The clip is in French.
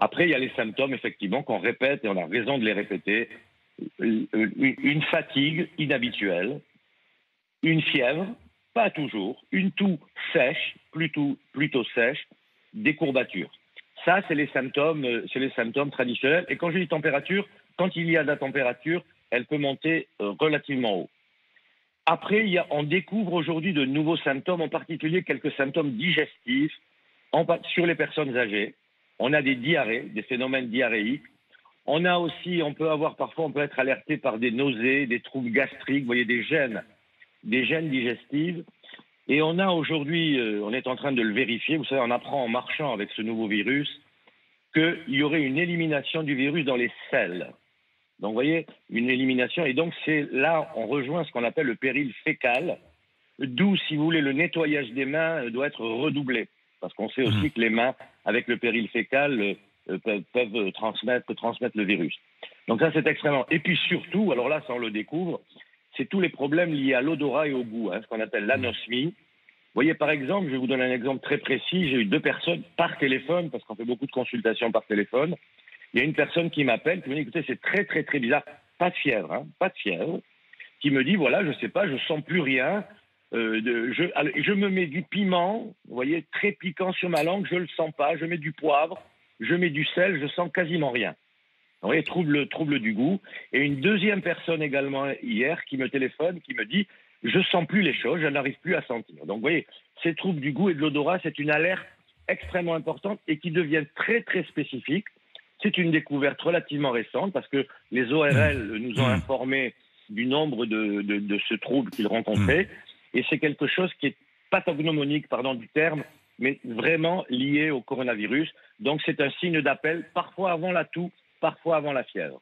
Après, il y a les symptômes, effectivement, qu'on répète, et on a raison de les répéter. Une fatigue inhabituelle, une fièvre, pas toujours, une toux sèche, plutôt sèche, des courbatures. Ça, c'est les symptômes traditionnels. Et quand je dis température, quand il y a de la température, elle peut monter relativement haut. Après, on découvre aujourd'hui de nouveaux symptômes, en particulier quelques symptômes digestifs sur les personnes âgées. On a des diarrhées, des phénomènes diarrhéiques. On peut être alerté par des nausées, des troubles gastriques, vous voyez, des gènes digestives. Et on a aujourd'hui, on est en train de le vérifier, vous savez, on apprend en marchant avec ce nouveau virus qu'il y aurait une élimination du virus dans les selles. Donc, vous voyez, une élimination. Et donc, c'est là, on rejoint ce qu'on appelle le péril fécal, d'où, si vous voulez, le nettoyage des mains doit être redoublé. Parce qu'on sait aussi que les mains, avec le péril fécal, peuvent transmettre le virus. Donc ça, c'est extrêmement... Et puis surtout, alors là, ça on le découvre, c'est tous les problèmes liés à l'odorat et au goût, ce qu'on appelle l'anosmie. Vous voyez, par exemple, je vais vous donner un exemple très précis. J'ai eu 2 personnes par téléphone, parce qu'on fait beaucoup de consultations par téléphone. Il y a une personne qui m'appelle, qui me dit, écoutez, c'est très, très, très bizarre. Pas de fièvre, qui me dit, voilà, je sais pas, je sens plus rien. Je me mets du piment, vous voyez, très piquant sur ma langue, je le sens pas. Je mets du poivre, je mets du sel, je sens quasiment rien. Vous voyez, trouble du goût. Et une deuxième personne également hier qui me téléphone, qui me dit, je sens plus les choses, je n'arrive plus à sentir. Donc, vous voyez, ces troubles du goût et de l'odorat, c'est une alerte extrêmement importante et qui devient très, très spécifique. C'est une découverte relativement récente parce que les ORL nous ont informés du nombre de ce trouble qu'ils rencontraient. Et c'est quelque chose qui est pathognomonique, pardon du terme, mais vraiment lié au coronavirus. Donc c'est un signe d'appel, parfois avant la toux, parfois avant la fièvre.